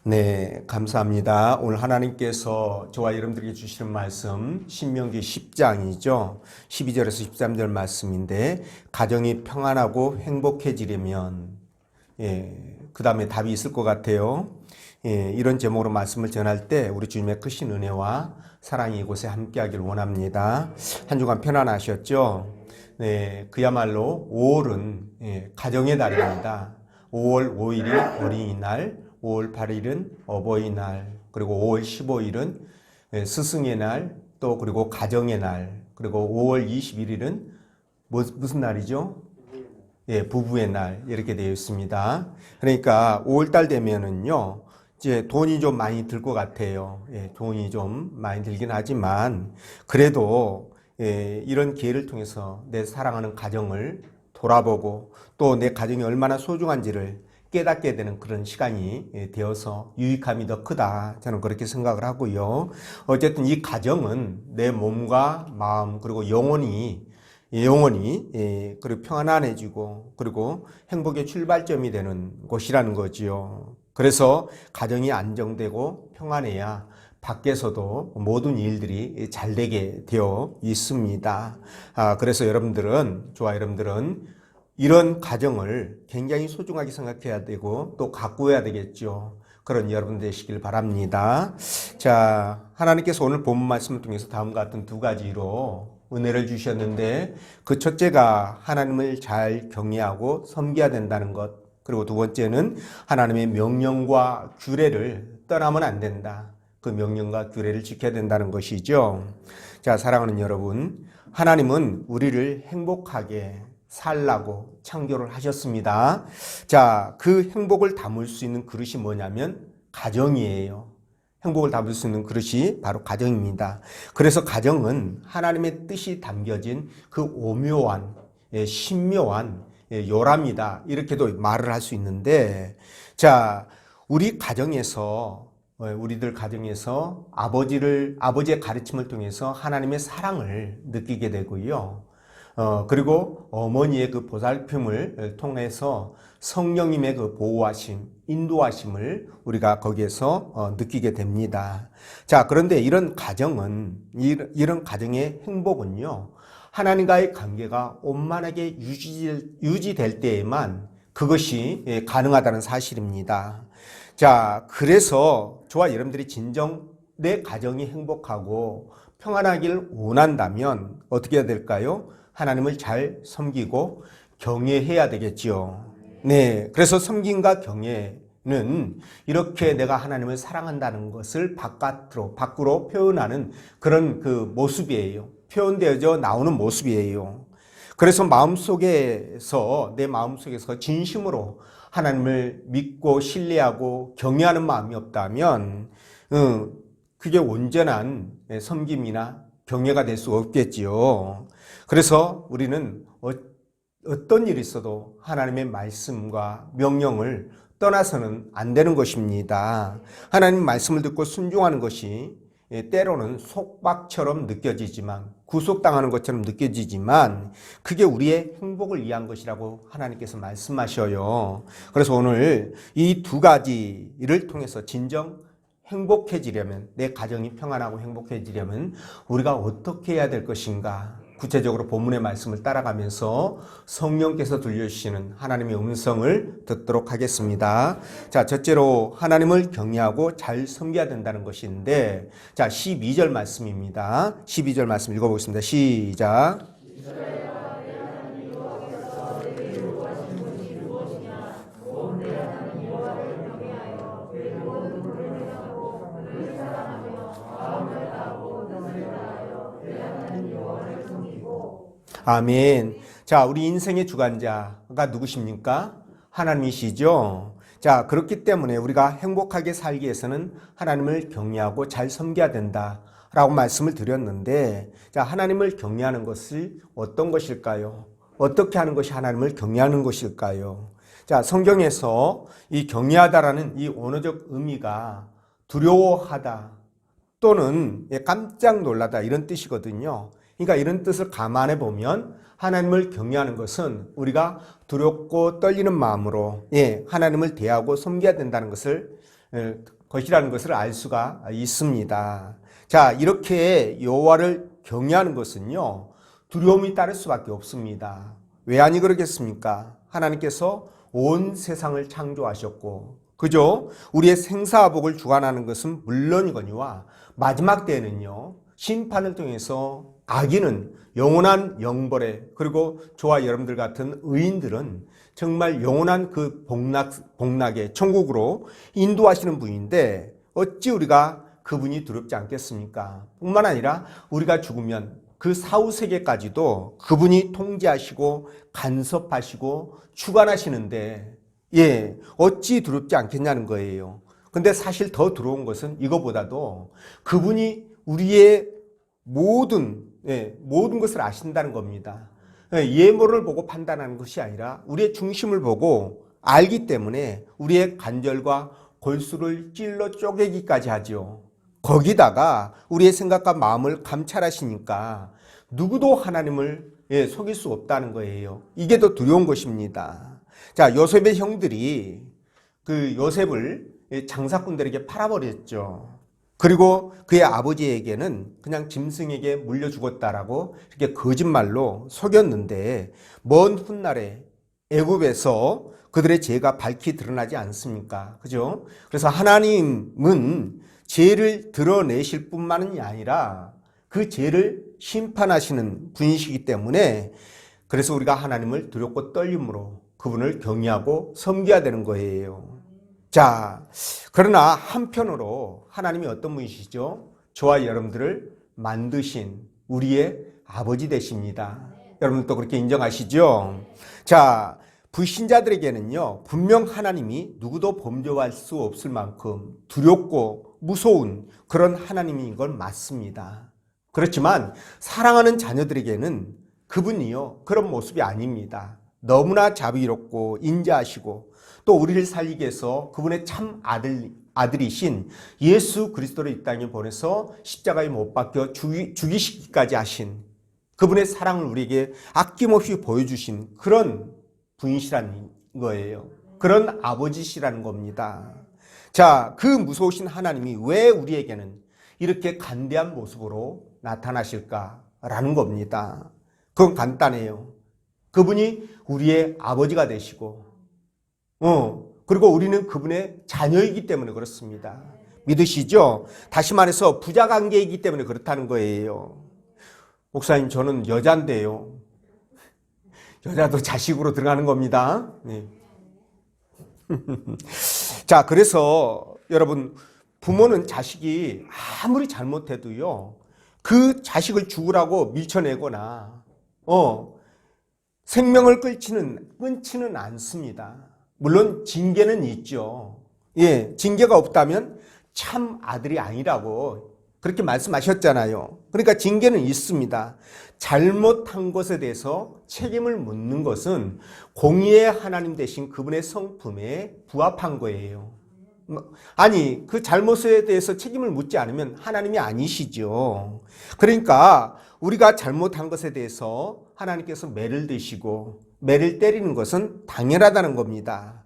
네, 감사합니다. 오늘 하나님께서 저와 여러분들에게 주시는 말씀 신명기 10장이죠. 12절에서 13절 말씀인데 가정이 평안하고 행복해지려면 그 다음에 답이 있을 것 같아요. 이런 제목으로 말씀을 전할 때 우리 주님의 크신 은혜와 사랑이 이곳에 함께하길 원합니다. 한 주간 편안하셨죠? 네, 그야말로 5월은 가정의 달입니다. 5월 5일이 어린이날, 5월 8일은 어버이날, 그리고 5월 15일은 스승의 날, 또 그리고 가정의 날, 그리고 5월 21일은 무슨 날이죠? 부부의 날 이렇게 되어 있습니다. 그러니까 5월달 되면은요, 이제 돈이 좀 많이 들 것 같아요. 돈이 좀 많이 들긴 하지만 그래도 이런 기회를 통해서 내 사랑하는 가정을 돌아보고 또 내 가정이 얼마나 소중한지를 깨닫게 되는 그런 시간이 되어서 유익함이 더 크다. 저는 그렇게 생각을 하고요. 어쨌든 이 가정은 내 몸과 마음 그리고 영혼이 그리고 평안해지고 그리고 행복의 출발점이 되는 곳이라는 거지요. 그래서 가정이 안정되고 평안해야 밖에서도 모든 일들이 잘 되게 되어 있습니다. 그래서 여러분들은 이런 가정을 굉장히 소중하게 생각해야 되고 또 가꾸어야 되겠죠. 그런 여러분 되시길 바랍니다. 자, 하나님께서 오늘 본문 말씀을 통해서 다음과 같은 두 가지로 은혜를 주셨는데 그 첫째가 하나님을 잘 경외하고 섬겨야 된다는 것, 그리고 두 번째는 하나님의 명령과 규례를 떠나면 안 된다. 그 명령과 규례를 지켜야 된다는 것이죠. 자, 사랑하는 여러분, 하나님은 우리를 행복하게 살라고 창조를 하셨습니다. 자, 그 행복을 담을 수 있는 그릇이 뭐냐면 가정이에요. 행복을 담을 수 있는 그릇이 바로 가정입니다. 그래서 가정은 하나님의 뜻이 담겨진 그 오묘한, 신묘한 요람이다. 이렇게도 말을 할 수 있는데, 자, 우리들 가정에서 아버지의 가르침을 통해서 하나님의 사랑을 느끼게 되고요. 그리고 어머니의 그 보살핌을 통해서 성령님의 그 보호하심, 인도하심을 우리가 거기에서 느끼게 됩니다. 자, 그런데 이런 가정의 행복은요, 하나님과의 관계가 원만하게 유지될 때에만 그것이 가능하다는 사실입니다. 자, 그래서 저와 여러분들이 진정 내 가정이 행복하고 평안하기를 원한다면 어떻게 해야 될까요? 하나님을 잘 섬기고 경외해야 되겠지요. 네. 그래서 섬김과 경외는 이렇게 내가 하나님을 사랑한다는 것을 밖으로 표현하는 그런 그 모습이에요. 표현되어져 나오는 모습이에요. 그래서 내 마음속에서 진심으로 하나님을 믿고 신뢰하고 경외하는 마음이 없다면, 그게 온전한 섬김이나 경외가 될 수 없겠지요. 그래서 우리는 어떤 일이 있어도 하나님의 말씀과 명령을 떠나서는 안 되는 것입니다. 하나님 말씀을 듣고 순종하는 것이 때로는 속박처럼 느껴지지만, 구속당하는 것처럼 느껴지지만 그게 우리의 행복을 위한 것이라고 하나님께서 말씀하셔요. 그래서 오늘 이 두 가지를 통해서 진정 행복해지려면, 내 가정이 평안하고 행복해지려면 우리가 어떻게 해야 될 것인가, 구체적으로 본문의 말씀을 따라가면서 성령께서 들려주시는 하나님의 음성을 듣도록 하겠습니다. 자, 첫째로 하나님을 경외하고 잘 섬겨야 된다는 것인데, 자, 12절 말씀입니다. 12절 말씀 읽어보겠습니다. 시작. 아멘. 자, 우리 인생의 주관자가 누구십니까? 하나님이시죠. 자, 그렇기 때문에 우리가 행복하게 살기 위해서는 하나님을 경외하고 잘 섬겨야 된다라고 말씀을 드렸는데, 자, 하나님을 경외하는 것이 어떤 것일까요? 어떻게 하는 것이 하나님을 경외하는 것일까요? 자, 성경에서 이 경외하다라는 이 언어적 의미가 두려워하다 또는 깜짝 놀라다 이런 뜻이거든요. 그러니까 이런 뜻을 감안해 보면 하나님을 경외하는 것은 우리가 두렵고 떨리는 마음으로 하나님을 대하고 섬겨야 된다는 것을 것이라는 것을 알 수가 있습니다. 자, 이렇게 여호와를 경외하는 것은요, 두려움이 따를 수밖에 없습니다. 왜 아니 그러겠습니까? 하나님께서 온 세상을 창조하셨고, 그죠? 우리의 생사화복을 주관하는 것은 물론이거니와 마지막 때에는요, 심판을 통해서 악인은 영원한 영벌에, 그리고 저와 여러분들 같은 의인들은 정말 영원한 그 복락의 천국으로 인도하시는 분인데 어찌 우리가 그분이 두렵지 않겠습니까? 뿐만 아니라 우리가 죽으면 그 사후세계까지도 그분이 통제하시고 간섭하시고 주관하시는데 어찌 두렵지 않겠냐는 거예요. 근데 사실 더 두려운 것은 이거보다도 그분이 우리의 모든 것을 아신다는 겁니다. 예모를 보고 판단하는 것이 아니라 우리의 중심을 보고 알기 때문에 우리의 관절과 골수를 찔러 쪼개기까지 하죠. 거기다가 우리의 생각과 마음을 감찰하시니까 누구도 하나님을 속일 수 없다는 거예요. 이게 더 두려운 것입니다. 자, 요셉의 형들이 그 요셉을 장사꾼들에게 팔아버렸죠. 그리고 그의 아버지에게는 그냥 짐승에게 물려 죽었다라고 이렇게 거짓말로 속였는데 먼 훗날에 애굽에서 그들의 죄가 밝히 드러나지 않습니까? 그죠? 그래서 하나님은 죄를 드러내실 뿐만이 아니라 그 죄를 심판하시는 분이시기 때문에 그래서 우리가 하나님을 두렵고 떨림으로 그분을 경외하고 섬겨야 되는 거예요. 자, 그러나 한편으로 하나님이 어떤 분이시죠? 저와 여러분들을 만드신 우리의 아버지 되십니다. 여러분도 그렇게 인정하시죠? 자, 불신자들에게는요, 분명 하나님이 누구도 범죄할 수 없을 만큼 두렵고 무서운 그런 하나님인 건 맞습니다. 그렇지만 사랑하는 자녀들에게는 그분이요, 그런 모습이 아닙니다. 너무나 자비롭고 인자하시고 또 우리를 살리기 위해서 그분의 참 아들이신 예수 그리스도를 이 땅에 보내서 십자가에 못 박혀 죽이시기까지 하신 그분의 사랑을 우리에게 아낌없이 보여주신 그런 분이시라는 거예요. 그런 아버지시라는 겁니다. 자, 그 무서우신 하나님이 왜 우리에게는 이렇게 간대한 모습으로 나타나실까라는 겁니다. 그건 간단해요. 그분이 우리의 아버지가 되시고 그리고 우리는 그분의 자녀이기 때문에 그렇습니다. 믿으시죠? 다시 말해서 부자관계이기 때문에 그렇다는 거예요. 목사님, 저는 여잔데요. 여자도 자식으로 들어가는 겁니다. 네. 자, 그래서 여러분, 부모는 자식이 아무리 잘못해도요, 그 자식을 죽으라고 밀쳐내거나 생명을 끊지는 않습니다. 물론 징계는 있죠. 징계가 없다면 참 아들이 아니라고 그렇게 말씀하셨잖아요. 그러니까 징계는 있습니다. 잘못한 것에 대해서 책임을 묻는 것은 공의의 하나님 되신 그분의 성품에 부합한 거예요. 아니, 그 잘못에 대해서 책임을 묻지 않으면 하나님이 아니시죠. 그러니까 우리가 잘못한 것에 대해서 하나님께서 매를 드시고 매를 때리는 것은 당연하다는 겁니다.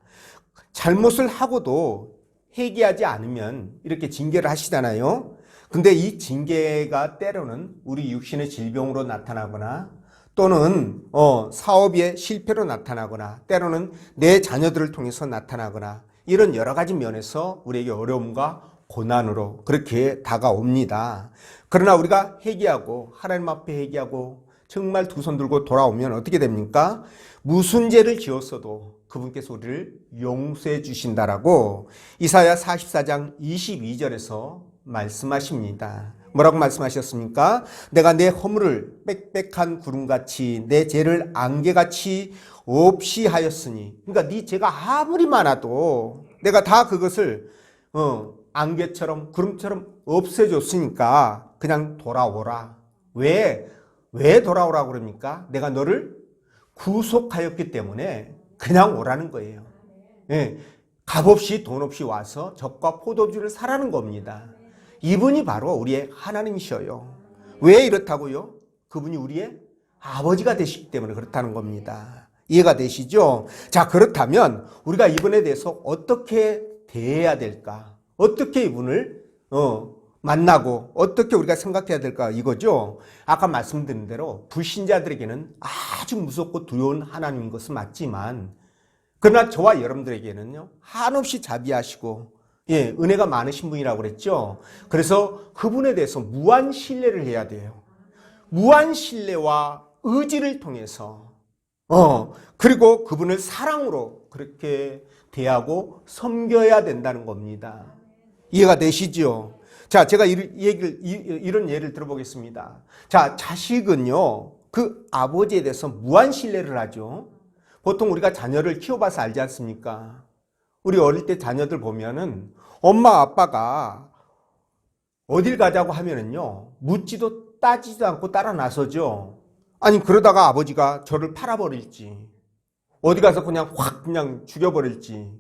잘못을 하고도 회개하지 않으면 이렇게 징계를 하시잖아요. 근데 이 징계가 때로는 우리 육신의 질병으로 나타나거나 또는 사업의 실패로 나타나거나 때로는 내 자녀들을 통해서 나타나거나 이런 여러 가지 면에서 우리에게 어려움과 고난으로 그렇게 다가옵니다. 그러나 우리가 회개하고 하나님 앞에 회개하고 정말 두 손 들고 돌아오면 어떻게 됩니까? 무슨 죄를 지었어도 그분께서 우리를 용서해 주신다라고 이사야 44장 22절에서 말씀하십니다. 뭐라고 말씀하셨습니까? 내가 내 허물을 빽빽한 구름같이 내 죄를 안개같이 없이 하였으니, 그러니까 네 죄가 아무리 많아도 내가 다 그것을 안개처럼 구름처럼 없애줬으니까 그냥 돌아오라. 왜 돌아오라고 그럽니까? 내가 너를 구속하였기 때문에 그냥 오라는 거예요. 값없이 돈 없이 와서 젖과 포도주를 사라는 겁니다. 이분이 바로 우리의 하나님이셔요. 왜 이렇다고요? 그분이 우리의 아버지가 되시기 때문에 그렇다는 겁니다. 이해가 되시죠? 자, 그렇다면 우리가 이분에 대해서 어떻게 대해야 될까? 어떻게 이분을 만나고 어떻게 우리가 생각해야 될까 이거죠. 아까 말씀드린 대로 불신자들에게는 아주 무섭고 두려운 하나님인 것은 맞지만 그러나 저와 여러분들에게는요 한없이 자비하시고 은혜가 많으신 분이라고 그랬죠. 그래서 그분에 대해서 무한 신뢰를 해야 돼요. 무한 신뢰와 의지를 통해서 그리고 그분을 사랑으로 그렇게 대하고 섬겨야 된다는 겁니다. 이해가 되시죠? 자, 제가 이런 예를 들어보겠습니다. 자, 자식은요, 그 아버지에 대해서 무한 신뢰를 하죠. 보통 우리가 자녀를 키워봐서 알지 않습니까? 우리 어릴 때 자녀들 보면은 엄마 아빠가 어딜 가자고 하면은요, 묻지도 따지도 않고 따라 나서죠. 아니, 그러다가 아버지가 저를 팔아버릴지, 어디 가서 그냥 죽여버릴지,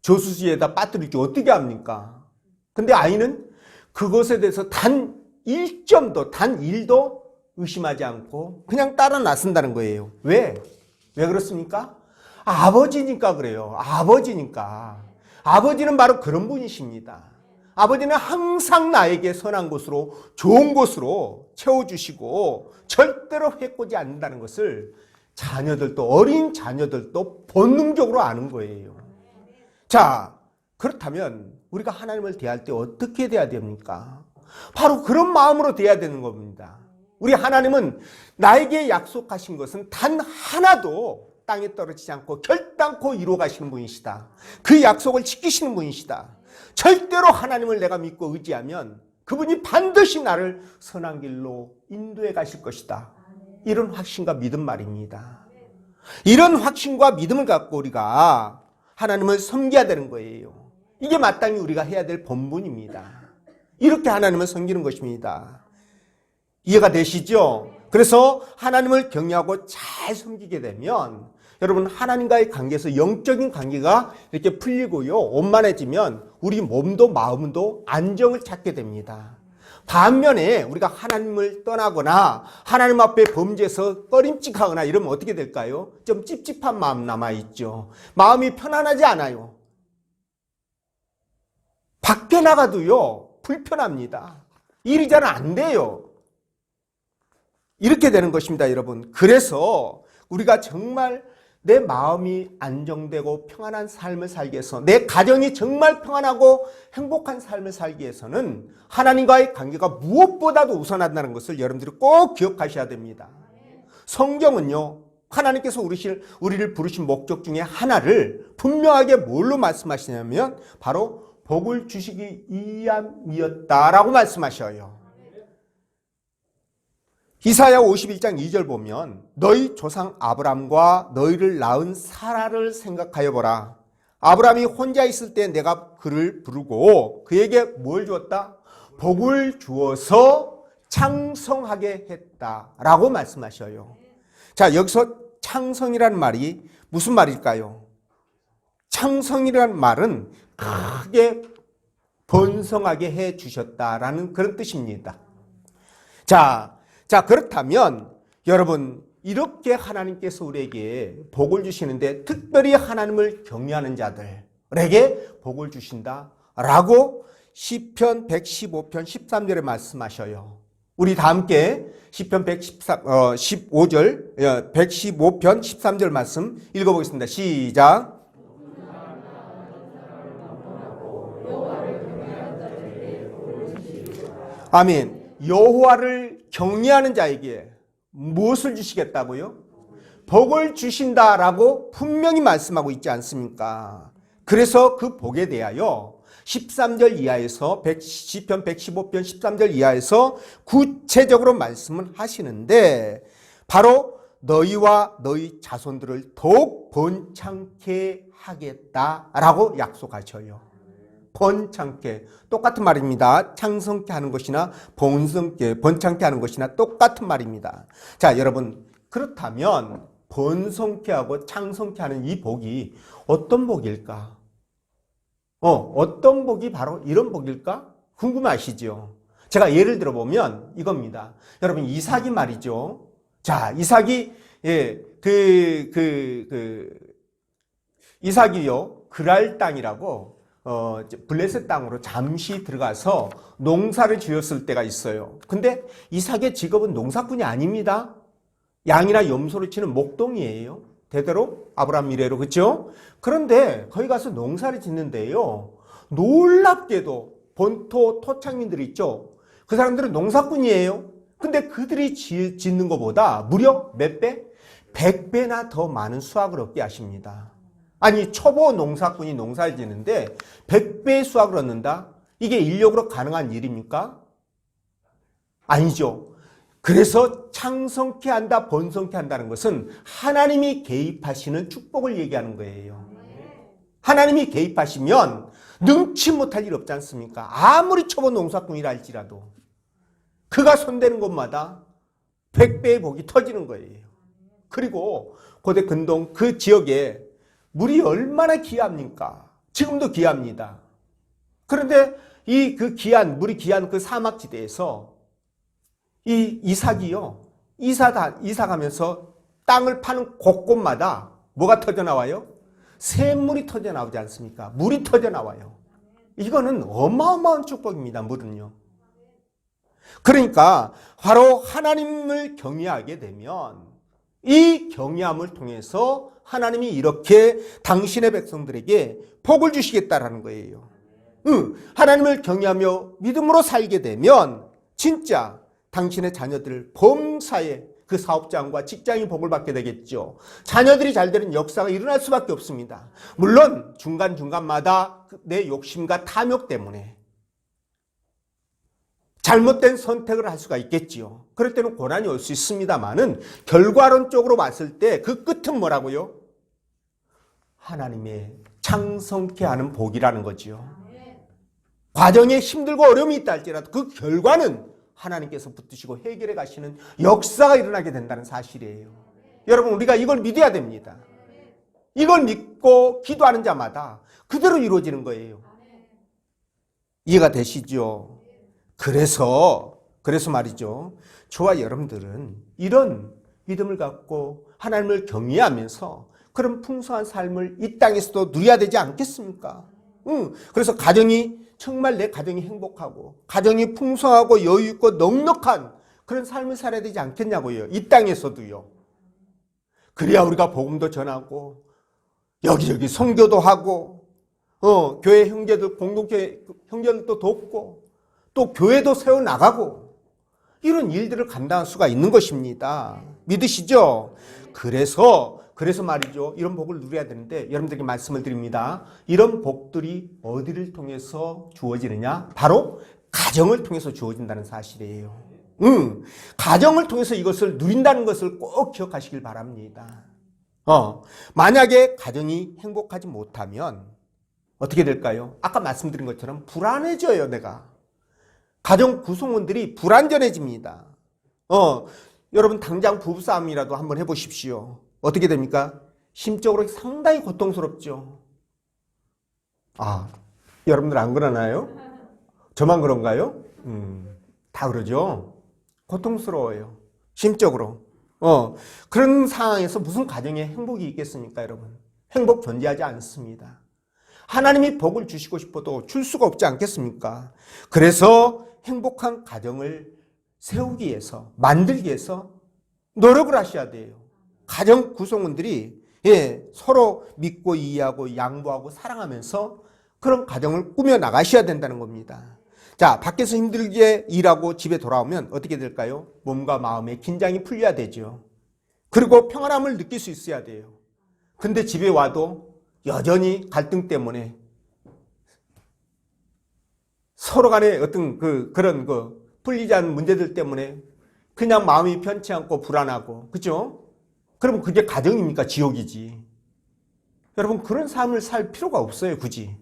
저수지에다 빠뜨릴지 어떻게 합니까? 근데 아이는 그것에 대해서 단 1점도, 단 1도 의심하지 않고 그냥 따라 나선다는 거예요. 왜? 왜 그렇습니까? 아버지니까 그래요. 아버지니까. 아버지는 바로 그런 분이십니다. 아버지는 항상 나에게 선한 곳으로, 좋은 곳으로 채워주시고 절대로 해코지 않는다는 것을 자녀들도, 어린 자녀들도 본능적으로 아는 거예요. 자, 그렇다면 우리가 하나님을 대할 때 어떻게 대해야 됩니까? 바로 그런 마음으로 대해야 되는 겁니다. 우리 하나님은 나에게 약속하신 것은 단 하나도 땅에 떨어지지 않고 결단코 이루어 가시는 분이시다. 그 약속을 지키시는 분이시다. 절대로 하나님을 내가 믿고 의지하면 그분이 반드시 나를 선한 길로 인도해 가실 것이다. 이런 확신과 믿음 말입니다. 이런 확신과 믿음을 갖고 우리가 하나님을 섬겨야 되는 거예요. 이게 마땅히 우리가 해야 될 본분입니다. 이렇게 하나님을 섬기는 것입니다. 이해가 되시죠? 그래서 하나님을 경외하고 잘 섬기게 되면 여러분 하나님과의 관계에서 영적인 관계가 이렇게 풀리고요. 원만해지면 우리 몸도 마음도 안정을 찾게 됩니다. 반면에 우리가 하나님을 떠나거나 하나님 앞에 범죄해서 꺼림칙하거나 이러면 어떻게 될까요? 좀 찝찝한 마음 남아있죠. 마음이 편안하지 않아요. 밖에 나가도요 불편합니다. 일이 잘 안 돼요. 이렇게 되는 것입니다, 여러분. 그래서 우리가 정말 내 마음이 안정되고 평안한 삶을 살기 위해서, 내 가정이 정말 평안하고 행복한 삶을 살기 위해서는 하나님과의 관계가 무엇보다도 우선한다는 것을 여러분들이 꼭 기억하셔야 됩니다. 성경은요, 하나님께서 우리를 부르신 목적 중에 하나를 분명하게 뭘로 말씀하시냐면 바로 복을 주시기 위함이었다라고 말씀하셔요. 이사야 51장 2절 보면 너희 조상 아브람과 너희를 낳은 사라를 생각하여 보라. 아브람이 혼자 있을 때 내가 그를 부르고 그에게 뭘 주었다? 복을 주어서 창성하게 했다라고 말씀하셔요. 자, 여기서 창성이라는 말이 무슨 말일까요? 창성이라는 말은 크게 번성하게 해 주셨다라는 그런 뜻입니다. 자, 그렇다면 여러분 이렇게 하나님께서 우리에게 복을 주시는데 특별히 하나님을 경외하는 자들에게 복을 주신다라고 시편 115편 13절에 말씀하셔요. 우리 다 함께 시편 115편 13절 말씀 읽어보겠습니다. 시작. 아멘. 여호와를 경외하는 자에게 무엇을 주시겠다고요? 복을 주신다라고 분명히 말씀하고 있지 않습니까? 그래서 그 복에 대하여 13절 이하에서 시편 115편 13절 이하에서 구체적으로 말씀을 하시는데 바로 너희와 너희 자손들을 더욱 번창케 하겠다라고 약속하셔요. 번창케, 똑같은 말입니다. 창성케 하는 것이나 번창케 하는 것이나 똑같은 말입니다. 자, 여러분 그렇다면 번성케 하고 창성케 하는 이 복이 어떤 복일까? 어떤 복이 바로 이런 복일까? 궁금하시죠? 제가 예를 들어보면 이겁니다. 여러분 이삭이 말이죠. 자, 이삭이 이삭이요 그랄 땅이라고 블레셋 땅으로 잠시 들어가서 농사를 지었을 때가 있어요. 근데 이삭의 직업은 농사꾼이 아닙니다. 양이나 염소를 치는 목동이에요. 대대로 아브라함 이래로, 그렇죠? 그런데 거기 가서 농사를 짓는데요, 놀랍게도 본토 토착민들이 있죠. 그 사람들은 농사꾼이에요. 근데 그들이 짓는 것보다 무려 몇 배? 100배나 더 많은 수확을 얻게 하십니다. 아니, 초보 농사꾼이 농사를 짓는데 100배의 수확을 얻는다? 이게 인력으로 가능한 일입니까? 아니죠. 그래서 창성케 한다, 번성케 한다는 것은 하나님이 개입하시는 축복을 얘기하는 거예요. 하나님이 개입하시면 능치 못할 일 없지 않습니까? 아무리 초보 농사꾼이라 할지라도 그가 손대는 곳마다 100배의 복이 터지는 거예요. 그리고 고대 근동 그 지역에 물이 얼마나 귀합니까? 지금도 귀합니다. 그런데 물이 귀한 그 사막지대에서 이 이삭이요, 이사 가면서 땅을 파는 곳곳마다 뭐가 터져 나와요? 샘물이 터져 나오지 않습니까? 물이 터져 나와요. 이거는 어마어마한 축복입니다. 물은요. 그러니까 바로 하나님을 경외하게 되면 이 경외함을 통해서 하나님이 이렇게 당신의 백성들에게 복을 주시겠다라는 거예요. 하나님을 경외하며 믿음으로 살게 되면 진짜 당신의 자녀들 범사에 그 사업장과 직장이 복을 받게 되겠죠. 자녀들이 잘 되는 역사가 일어날 수밖에 없습니다. 물론 중간중간마다 내 욕심과 탐욕 때문에 잘못된 선택을 할 수가 있겠지요. 그럴 때는 고난이 올 수 있습니다만은 결과론적으로 봤을 때 그 끝은 뭐라고요? 하나님의 창성케 하는 복이라는 거지요. 과정에 힘들고 어려움이 있다 할지라도 그 결과는 하나님께서 붙드시고 해결해 가시는 역사가 일어나게 된다는 사실이에요. 여러분, 우리가 이걸 믿어야 됩니다. 이걸 믿고 기도하는 자마다 그대로 이루어지는 거예요. 이해가 되시죠? 그래서 말이죠, 저와 여러분들은 이런 믿음을 갖고 하나님을 경외하면서 그런 풍성한 삶을 이 땅에서도 누려야 되지 않겠습니까? 그래서 정말 내 가정이 행복하고 가정이 풍성하고 여유있고 넉넉한 그런 삶을 살아야 되지 않겠냐고요. 이 땅에서도요. 그래야 우리가 복음도 전하고 여기저기 선교도 하고 교회 형제들, 공동체 형제들도 돕고 또 교회도 세워나가고 이런 일들을 감당할 수가 있는 것입니다. 믿으시죠? 그래서 말이죠, 이런 복을 누려야 되는데 여러분들에게 말씀을 드립니다. 이런 복들이 어디를 통해서 주어지느냐? 바로 가정을 통해서 주어진다는 사실이에요. 가정을 통해서 이것을 누린다는 것을 꼭 기억하시길 바랍니다. 만약에 가정이 행복하지 못하면 어떻게 될까요? 아까 말씀드린 것처럼 불안해져요, 내가. 가정 구성원들이 불안전해집니다. 여러분 당장 부부싸움이라도 한번 해보십시오. 어떻게 됩니까? 심적으로 상당히 고통스럽죠. 여러분들 안 그러나요? 저만 그런가요? 다 그러죠. 고통스러워요. 심적으로. 그런 상황에서 무슨 가정에 행복이 있겠습니까, 여러분? 행복 존재하지 않습니다. 하나님이 복을 주시고 싶어도 줄 수가 없지 않겠습니까? 그래서 행복한 가정을 세우기 위해서, 만들기 위해서 노력을 하셔야 돼요. 가정 구성원들이 서로 믿고 이해하고 양보하고 사랑하면서 그런 가정을 꾸며 나가셔야 된다는 겁니다. 자, 밖에서 힘들게 일하고 집에 돌아오면 어떻게 될까요? 몸과 마음의 긴장이 풀려야 되죠. 그리고 평안함을 느낄 수 있어야 돼요. 근데 집에 와도 여전히 갈등 때문에 서로 간에 어떤 그런 풀리지 않는 문제들 때문에 그냥 마음이 편치 않고 불안하고, 그죠? 그러면 그게 가정입니까? 지옥이지. 여러분, 그런 삶을 살 필요가 없어요, 굳이.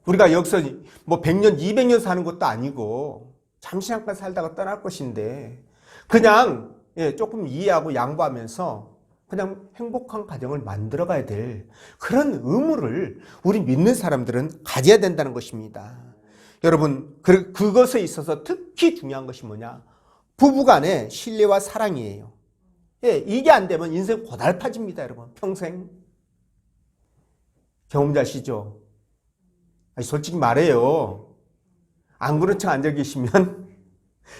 우리가 여기서 뭐 100년, 200년 사는 것도 아니고 잠시 잠깐 살다가 떠날 것인데 그냥 조금 이해하고 양보하면서 그냥 행복한 가정을 만들어 가야 될 그런 의무를 우리 믿는 사람들은 가져야 된다는 것입니다. 여러분, 그것에 있어서 특히 중요한 것이 뭐냐? 부부간의 신뢰와 사랑이에요. 이게 안 되면 인생 고달파집니다, 여러분. 평생. 경험자시죠? 아니, 솔직히 말해요. 안 그런 척 앉아 계시면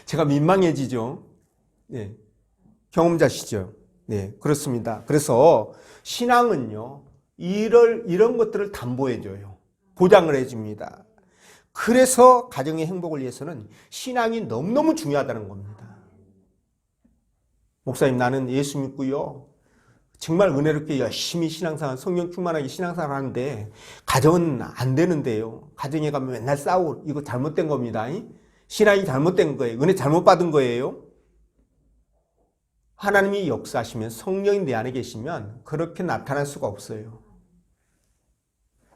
제가 민망해지죠. 네. 경험자시죠. 네, 그렇습니다. 그래서 신앙은요, 이런 것들을 담보해줘요. 보장을 해줍니다. 그래서 가정의 행복을 위해서는 신앙이 너무너무 중요하다는 겁니다. 목사님, 나는 예수 믿고요, 정말 은혜롭게 열심히 신앙생활, 성령 충만하게 신앙생활 하는데 가정은 안 되는데요. 가정에 가면 맨날 싸우고 이거 잘못된 겁니다. 신앙이 잘못된 거예요. 은혜 잘못 받은 거예요. 하나님이 역사하시면, 성령이 내 안에 계시면 그렇게 나타날 수가 없어요.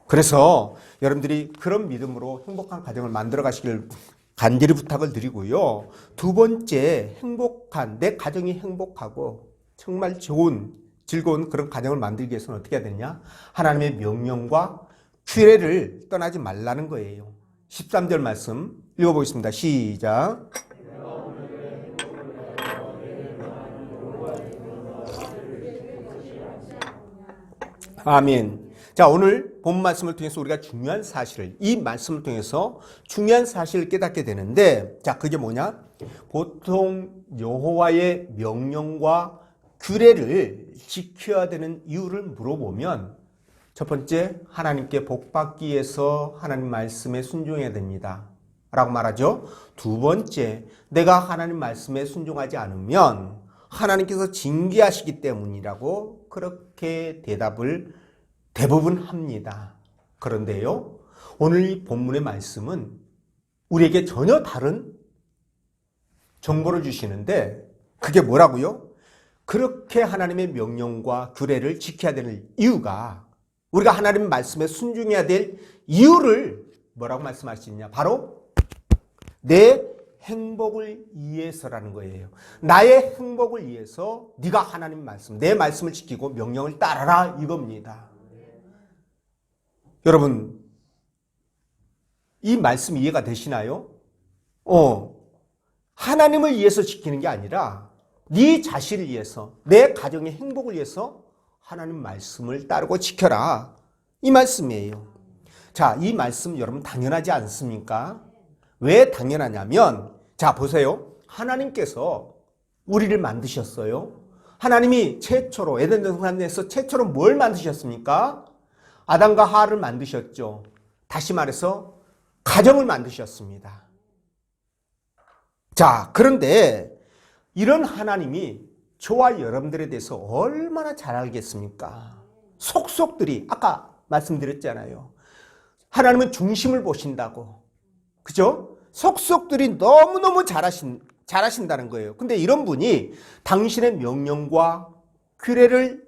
그래서 여러분들이 그런 믿음으로 행복한 가정을 만들어 가시길 간절히 부탁을 드리고요. 두 번째, 행복한, 내 가정이 행복하고 정말 좋은, 즐거운 그런 가정을 만들기 위해서는 어떻게 해야 되냐? 하나님의 명령과 규례를 떠나지 말라는 거예요. 13절 말씀 읽어보겠습니다. 시작. 아멘. 자, 오늘 본 말씀을 통해서 우리가 중요한 사실을, 이 말씀을 통해서 중요한 사실을 깨닫게 되는데, 자, 그게 뭐냐? 보통 여호와의 명령과 규례를 지켜야 되는 이유를 물어보면, 첫 번째, 하나님께 복받기 위해서 하나님 말씀에 순종해야 됩니다. 라고 말하죠. 두 번째, 내가 하나님 말씀에 순종하지 않으면 하나님께서 징계하시기 때문이라고 그렇게 대답을 대부분 합니다. 그런데요, 오늘 이 본문의 말씀은 우리에게 전혀 다른 정보를 주시는데, 그게 뭐라고요? 그렇게 하나님의 명령과 규례를 지켜야 되는 이유가, 우리가 하나님 말씀에 순종해야 될 이유를 뭐라고 말씀하시느냐? 바로 내 행복을 위해서라는 거예요. 나의 행복을 위해서 네가 하나님 말씀, 내 말씀을 지키고 명령을 따라라, 이겁니다. 여러분, 이 말씀 이해가 되시나요? 하나님을 위해서 지키는 게 아니라 네 자신을 위해서, 내 가정의 행복을 위해서 하나님 말씀을 따르고 지켜라, 이 말씀이에요. 자, 이 말씀 여러분 당연하지 않습니까? 왜 당연하냐면, 자, 보세요. 하나님께서 우리를 만드셨어요. 하나님이 최초로 에덴 동산에서 최초로 뭘 만드셨습니까? 아담과 하와를 만드셨죠. 다시 말해서 가정을 만드셨습니다. 자, 그런데 이런 하나님이 저와 여러분들에 대해서 얼마나 잘 알겠습니까? 속속들이, 아까 말씀드렸잖아요. 하나님은 중심을 보신다고. 그죠? 속속들이 너무너무 잘하신다는 거예요. 근데 이런 분이 당신의 명령과 규례를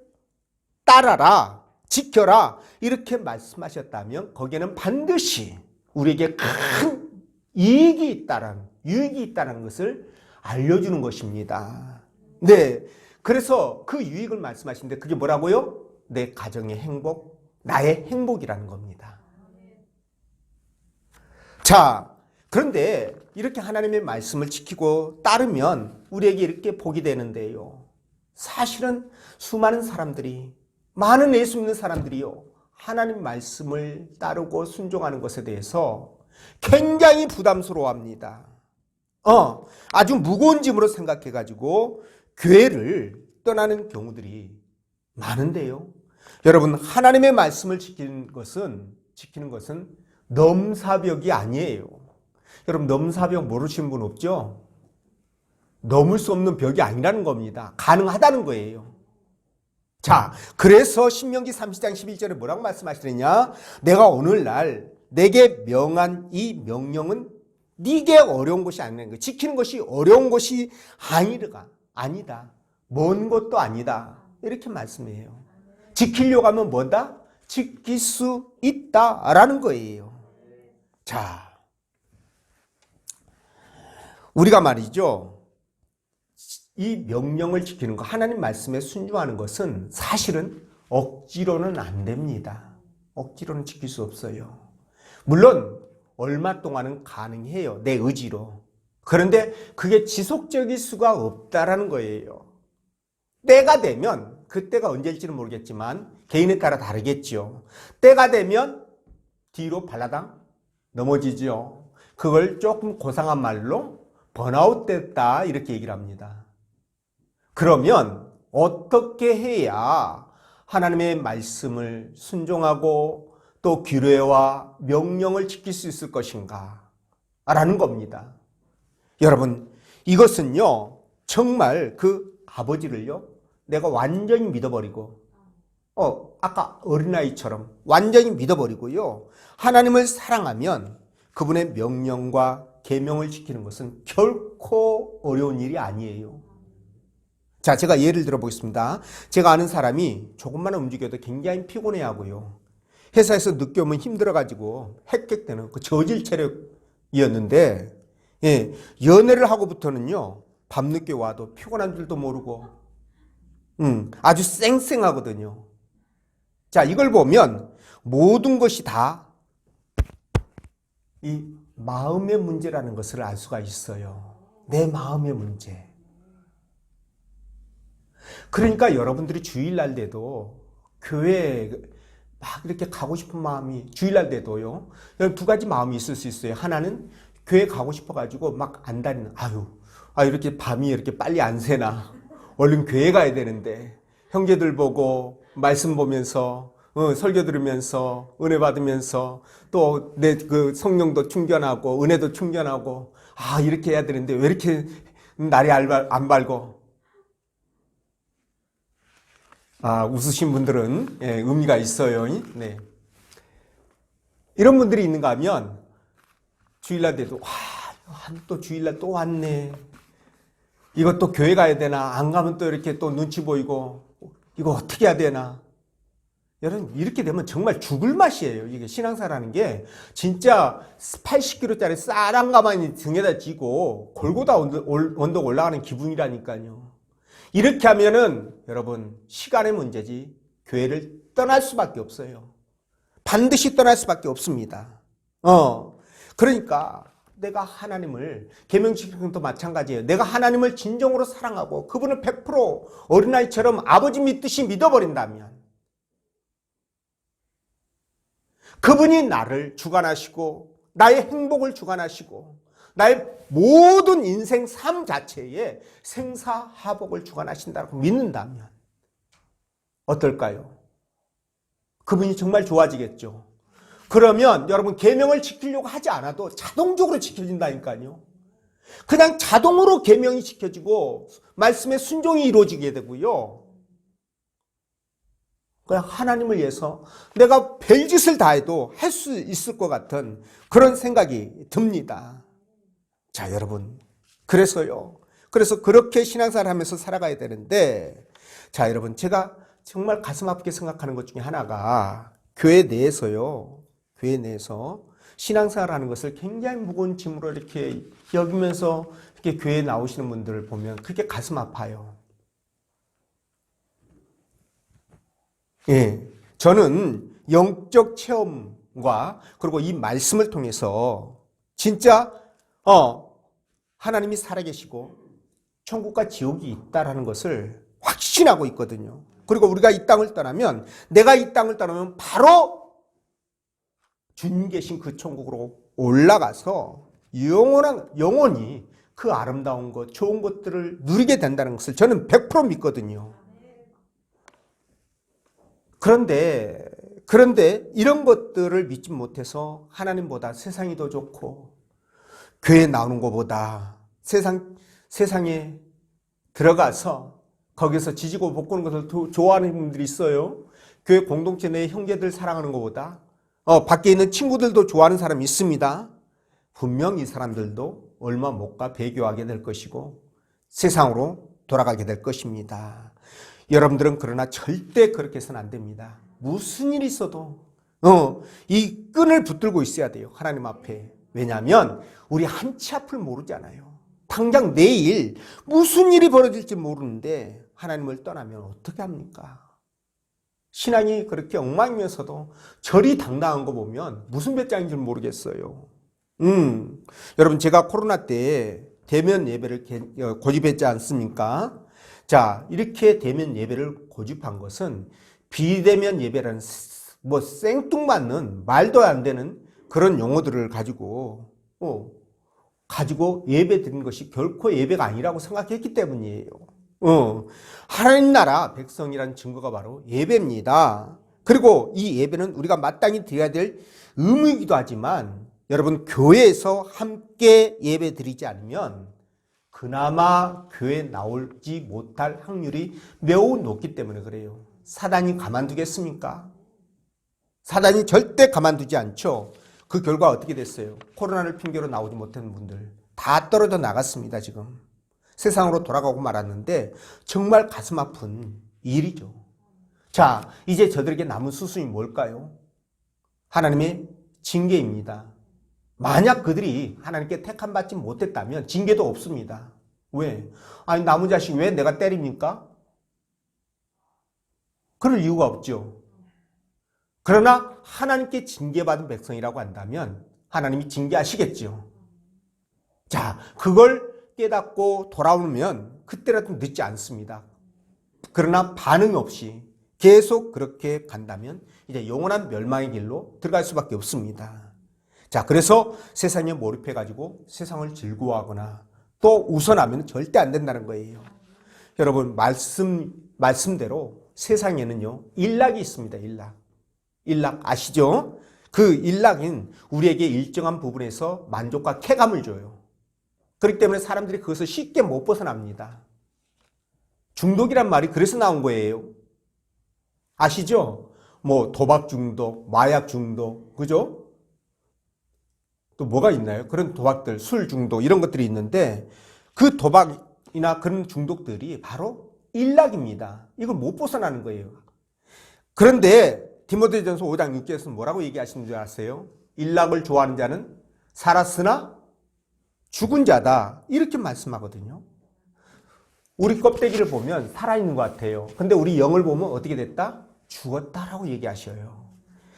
따라라, 지켜라, 이렇게 말씀하셨다면 거기에는 반드시 우리에게 큰 이익이 있다는, 유익이 있다는 것을 알려주는 것입니다. 네. 그래서 그 유익을 말씀하시는데 그게 뭐라고요? 내 가정의 행복, 나의 행복이라는 겁니다. 자, 그런데 이렇게 하나님의 말씀을 지키고 따르면 우리에게 이렇게 복이 되는데요. 사실은 수많은 사람들이, 많은 예수 믿는 사람들이요, 하나님 말씀을 따르고 순종하는 것에 대해서 굉장히 부담스러워합니다. 아주 무거운 짐으로 생각해가지고 교회를 떠나는 경우들이 많은데요. 여러분, 하나님의 말씀을 지키는 것은 넘사벽이 아니에요. 여러분, 넘사벽 모르시는 분 없죠? 넘을 수 없는 벽이 아니라는 겁니다. 가능하다는 거예요. 자, 그래서 신명기 30장 11절에 뭐라고 말씀하시느냐? 내가 오늘날 내게 명한 이 명령은 네게 어려운 것이 아니라는 거예요. 지키는 것이 어려운 것이 아니다. 먼 것도 아니다. 이렇게 말씀해요. 지키려고 하면 뭐다? 지킬 수 있다라는 거예요. 자, 우리가 말이죠, 이 명령을 지키는 것, 하나님 말씀에 순종하는 것은 사실은 억지로는 안 됩니다. 억지로는 지킬 수 없어요. 물론 얼마 동안은 가능해요, 내 의지로. 그런데 그게 지속적일 수가 없다라는 거예요. 때가 되면, 그때가 언제일지는 모르겠지만 개인에 따라 다르겠죠. 때가 되면 뒤로 발라당 넘어지죠. 그걸 조금 고상한 말로 번아웃 됐다 이렇게 얘기를 합니다. 그러면 어떻게 해야 하나님의 말씀을 순종하고 또 규례와 명령을 지킬 수 있을 것인가 라는 겁니다. 여러분, 이것은요 정말 그 아버지를요 내가 완전히 믿어버리고 아까 어린아이처럼 완전히 믿어버리고요 하나님을 사랑하면 그분의 명령과 계명을 지키는 것은 결코 어려운 일이 아니에요. 자, 제가 예를 들어 보겠습니다. 제가 아는 사람이 조금만 움직여도 굉장히 피곤해하고요. 회사에서 늦게 오면 힘들어가지고 핵객되는 그 저질 체력이었는데, 예, 연애를 하고부터는요, 밤늦게 와도 피곤한 줄도 모르고, 아주 쌩쌩하거든요. 자, 이걸 보면 모든 것이 다 이 마음의 문제라는 것을 알 수가 있어요. 내 마음의 문제. 그러니까 여러분들이 주일날 돼도 교회에 막 이렇게 가고 싶은 마음이 주일날 돼도요. 두 가지 마음이 있을 수 있어요. 하나는 교회 가고 싶어가지고 막 안달이나 이렇게 밤이 이렇게 빨리 안 새나 얼른 교회 가야 되는데 형제들 보고 말씀 보면서 설교 들으면서 은혜 받으면서 또 내 그 성령도 충전하고 은혜도 충전하고 이렇게 해야 되는데 왜 이렇게 날이 안 밝고 웃으신 분들은 의미가 있어요. 네. 이런 분들이 있는가 하면 주일날 돼도 또 주일날 또 왔네. 이것도 교회 가야 되나 안 가면 또 이렇게 또 눈치 보이고 이거 어떻게 해야 되나. 여러분 이렇게 되면 정말 죽을 맛이에요. 이게 신앙사라는 게 진짜 80kg짜리 쌀한 가마니 등에다 지고 골고다 언덕 올라가는 기분이라니까요. 이렇게 하면은 여러분 시간의 문제지 교회를 떠날 수밖에 없어요. 반드시 떠날 수밖에 없습니다. 그러니까 내가 하나님을 계명 지키는 것도 마찬가지예요. 내가 하나님을 진정으로 사랑하고 그분을 100% 어린아이처럼 아버지 믿듯이 믿어버린다면 그분이 나를 주관하시고 나의 행복을 주관하시고 나의 모든 인생 삶 자체에 생사하복을 주관하신다고 믿는다면 어떨까요? 그분이 정말 좋아지겠죠. 그러면 여러분 계명을 지키려고 하지 않아도 자동적으로 지켜진다니까요. 그냥 자동으로 계명이 지켜지고 말씀의 순종이 이루어지게 되고요. 그냥 하나님을 위해서 내가 별짓을 다 해도 할 수 있을 것 같은 그런 생각이 듭니다. 자, 여러분. 그래서 그렇게 신앙생활을 하면서 살아가야 되는데, 자, 여러분. 제가 정말 가슴 아프게 생각하는 것 중에 하나가 교회 내에서 신앙생활을 하는 것을 굉장히 무거운 짐으로 이렇게 여기면서 이렇게 교회에 나오시는 분들을 보면 그게 가슴 아파요. 예, 저는 영적 체험과 그리고 이 말씀을 통해서 진짜 하나님이 살아계시고 천국과 지옥이 있다라는 것을 확신하고 있거든요. 그리고 우리가 이 땅을 떠나면 내가 이 땅을 떠나면 바로 주님 계신 그 천국으로 올라가서 영원히 그 아름다운 것, 좋은 것들을 누리게 된다는 것을 저는 100% 믿거든요. 그런데 이런 것들을 믿지 못해서 하나님보다 세상이 더 좋고 교회에 나오는 것보다 세상에 들어가서 거기서 지지고 볶는 것을 더 좋아하는 분들이 있어요. 교회 공동체 내 형제들 사랑하는 것보다 밖에 있는 친구들도 좋아하는 사람이 있습니다. 분명 이 사람들도 얼마 못 가 배교하게 될 것이고 세상으로 돌아가게 될 것입니다. 여러분들은 그러나 절대 그렇게 해서는 안 됩니다. 무슨 일이 있어도 이 끈을 붙들고 있어야 돼요. 하나님 앞에. 왜냐하면 우리 한치 앞을 모르잖아요. 당장 내일 무슨 일이 벌어질지 모르는데 하나님을 떠나면 어떻게 합니까? 신앙이 그렇게 엉망이면서도 절이 당당한 거 보면 무슨 배짱인지 모르겠어요. 여러분 제가 코로나 때 대면 예배를 고집했지 않습니까? 자, 이렇게 대면 예배를 고집한 것은 비대면 예배라는 생뚱맞는 말도 안 되는 그런 용어들을 가지고 예배 드리는 것이 결코 예배가 아니라고 생각했기 때문이에요. 하나님 나라 백성이라는 증거가 바로 예배입니다. 그리고 이 예배는 우리가 마땅히 드려야 될 의무이기도 하지만 여러분, 교회에서 함께 예배 드리지 않으면 그나마 교회에 나오지 못할 확률이 매우 높기 때문에 그래요. 사단이 가만두겠습니까? 사단이 절대 가만두지 않죠. 그 결과 어떻게 됐어요? 코로나를 핑계로 나오지 못하는 분들 다 떨어져 나갔습니다. 지금 세상으로 돌아가고 말았는데 정말 가슴 아픈 일이죠. 자, 이제 저들에게 남은 수순이 뭘까요? 하나님의 징계입니다. 만약 그들이 하나님께 택함받지 못했다면 징계도 없습니다. 왜? 아니, 남은 자식 왜 내가 때립니까? 그럴 이유가 없죠. 그러나 하나님께 징계받은 백성이라고 한다면 하나님이 징계하시겠죠. 자, 그걸 깨닫고 돌아오면 그때라도 늦지 않습니다. 그러나 반응 없이 계속 그렇게 간다면 이제 영원한 멸망의 길로 들어갈 수밖에 없습니다. 자, 그래서 세상에 몰입해가지고 세상을 즐거워하거나 또 우선하면 절대 안 된다는 거예요. 여러분, 말씀대로 세상에는요, 일락이 있습니다. 일락 아시죠? 그 일락은 우리에게 일정한 부분에서 만족과 쾌감을 줘요. 그렇기 때문에 사람들이 그것을 쉽게 못 벗어납니다. 중독이란 말이 그래서 나온 거예요. 아시죠? 뭐 도박 중독, 마약 중독, 그죠? 또 뭐가 있나요? 그런 도박들, 술 중독 이런 것들이 있는데 그 도박이나 그런 중독들이 바로 일락입니다. 이걸 못 벗어나는 거예요. 그런데 디모데전서 5장 6절에서는 뭐라고 얘기하시는 줄 아세요? 일락을 좋아하는 자는 살았으나 죽은 자다. 이렇게 말씀하거든요. 우리 껍데기를 보면 살아있는 것 같아요. 근데 우리 영을 보면 어떻게 됐다? 죽었다라고 얘기하셔요.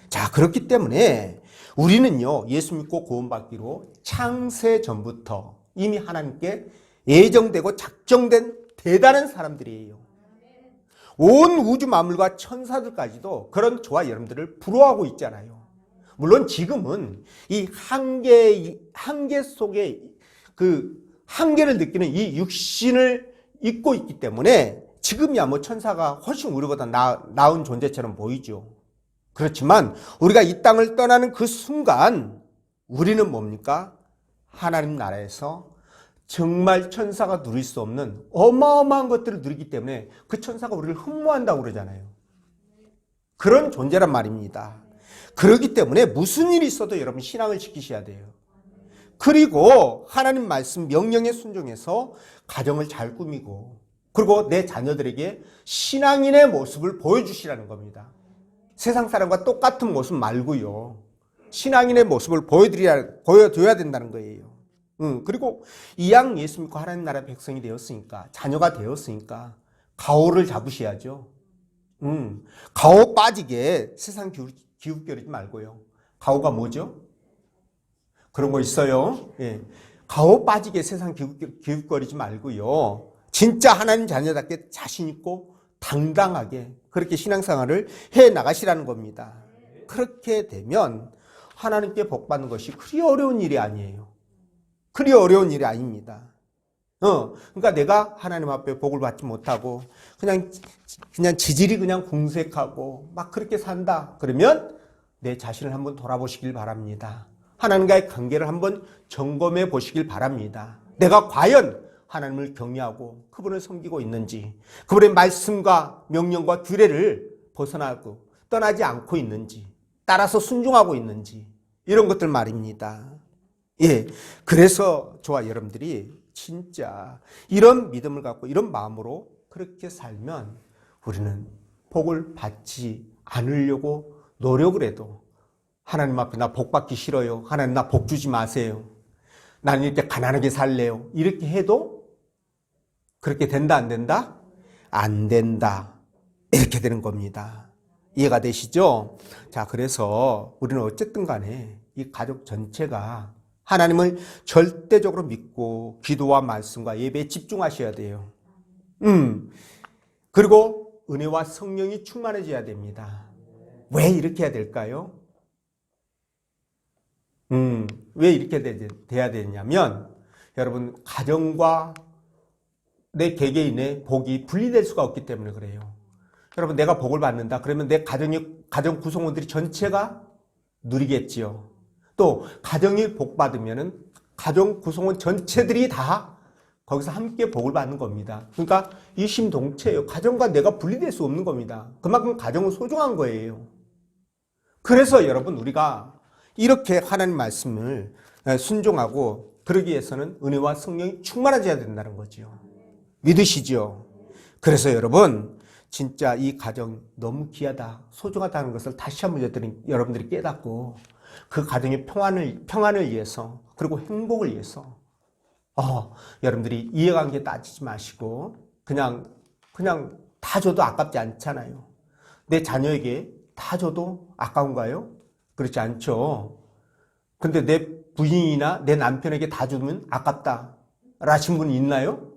자, 그렇기 때문에 우리는요, 예수 믿고 구원받기로 창세 전부터 이미 하나님께 예정되고 작정된 대단한 사람들이에요. 온 우주 만물과 천사들까지도 그런 저와 여러분들을 부러워하고 있잖아요. 물론 지금은 이 한계 속에 그 한계를 느끼는 이 육신을 입고 있기 때문에 지금이야 뭐 천사가 훨씬 우리보다 나은 존재처럼 보이죠. 그렇지만 우리가 이 땅을 떠나는 그 순간 우리는 뭡니까? 하나님 나라에서 정말 천사가 누릴 수 없는 어마어마한 것들을 누리기 때문에 그 천사가 우리를 흠모한다고 그러잖아요. 그런 존재란 말입니다. 그렇기 때문에 무슨 일이 있어도 여러분 신앙을 지키셔야 돼요. 그리고 하나님 말씀 명령에 순종해서 가정을 잘 꾸미고 그리고 내 자녀들에게 신앙인의 모습을 보여주시라는 겁니다. 세상 사람과 똑같은 모습 말고요. 신앙인의 모습을 보여줘야 된다는 거예요. 그리고 이왕 예수 믿고 하나님 나라 백성이 되었으니까, 자녀가 되었으니까 가오를 잡으셔야죠. 가오 빠지게 세상 기웃거리지 말고요. 가오가 뭐죠? 그런 거 있어요. 예. 가오 빠지게 세상 기웃거리지 말고요. 진짜 하나님 자녀답게 자신 있고 당당하게 그렇게 신앙생활을 해 나가시라는 겁니다. 그렇게 되면 하나님께 복 받는 것이 그리 어려운 일이 아니에요. 그리 어려운 일이 아닙니다. 그러니까 내가 하나님 앞에 복을 받지 못하고 그냥 지질이 그냥 궁색하고 막 그렇게 산다. 그러면 내 자신을 한번 돌아보시길 바랍니다. 하나님과의 관계를 한번 점검해 보시길 바랍니다. 내가 과연 하나님을 경외하고 그분을 섬기고 있는지, 그분의 말씀과 명령과 규례를 벗어나고 떠나지 않고 있는지, 따라서 순종하고 있는지, 이런 것들 말입니다. 예, 그래서 저와 여러분들이 진짜 이런 믿음을 갖고 이런 마음으로 그렇게 살면 우리는 복을 받지 않으려고 노력을 해도 하나님 앞에 나 복 받기 싫어요. 하나님 나 복 주지 마세요. 나는 이렇게 가난하게 살래요. 이렇게 해도 그렇게 된다 안 된다? 안 된다. 이렇게 되는 겁니다. 이해가 되시죠? 자, 그래서 우리는 어쨌든 간에 이 가족 전체가 하나님을 절대적으로 믿고 기도와 말씀과 예배에 집중하셔야 돼요. 그리고 은혜와 성령이 충만해져야 됩니다. 왜 이렇게 해야 될까요? 왜 이렇게 돼야 되냐면 여러분 가정과 내 개개인의 복이 분리될 수가 없기 때문에 그래요. 여러분 내가 복을 받는다 그러면 내 가정 구성원들이 전체가 누리겠지요. 또 가정이 복 받으면은 가정 구성원 전체들이 다 거기서 함께 복을 받는 겁니다. 그러니까 일심동체예요. 가정과 내가 분리될 수 없는 겁니다. 그만큼 가정은 소중한 거예요. 그래서 여러분 우리가 이렇게 하나님 말씀을 순종하고 그러기 위해서는 은혜와 성령이 충만해져야 된다는 거죠. 믿으시죠? 그래서 여러분 진짜 이 가정 너무 귀하다, 소중하다는 것을 다시 한번 여러분들이 깨닫고 그 가정의 평안을 위해서 그리고 행복을 위해서 여러분들이 이해관계 따지지 마시고 그냥 다 줘도 아깝지 않잖아요. 내 자녀에게 다 줘도 아까운가요? 그렇지 않죠. 근데 내 부인이나 내 남편에게 다 주면 아깝다 라신 분 있나요?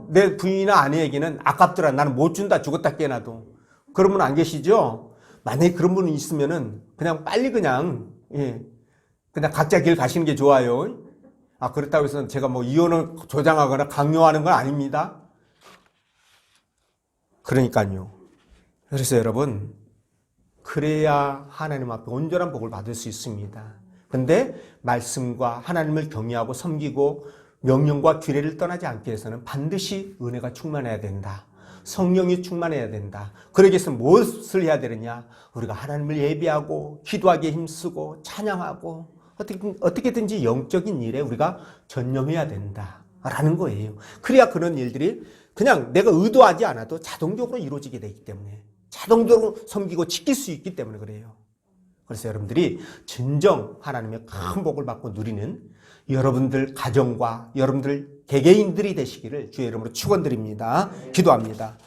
내 부인이나 아내에게는 아깝더라. 나는 못 준다. 죽었다 깨나도. 그런 분 안 계시죠? 만약에 그런 분이 있으면은 그냥 빨리 그냥 각자 길 가시는 게 좋아요. 그렇다고 해서 제가 뭐 이혼을 조장하거나 강요하는 건 아닙니다. 그러니까요. 그래서 여러분, 그래야 하나님 앞에 온전한 복을 받을 수 있습니다. 근데 말씀과 하나님을 경외하고 섬기고 명령과 규례를 떠나지 않기 위해서는 반드시 은혜가 충만해야 된다. 성령이 충만해야 된다. 그러기 위해서 무엇을 해야 되느냐? 우리가 하나님을 예배하고 기도하기에 힘쓰고 찬양하고 어떻게든지 영적인 일에 우리가 전념해야 된다라는 거예요. 그래야 그런 일들이 그냥 내가 의도하지 않아도 자동적으로 이루어지게 되기 때문에 자동적으로 섬기고 지킬 수 있기 때문에 그래요. 그래서 여러분들이 진정 하나님의 큰 복을 받고 누리는 여러분들 가정과 여러분들 개개인들이 되시기를 주의 이름으로 축원드립니다. 기도합니다.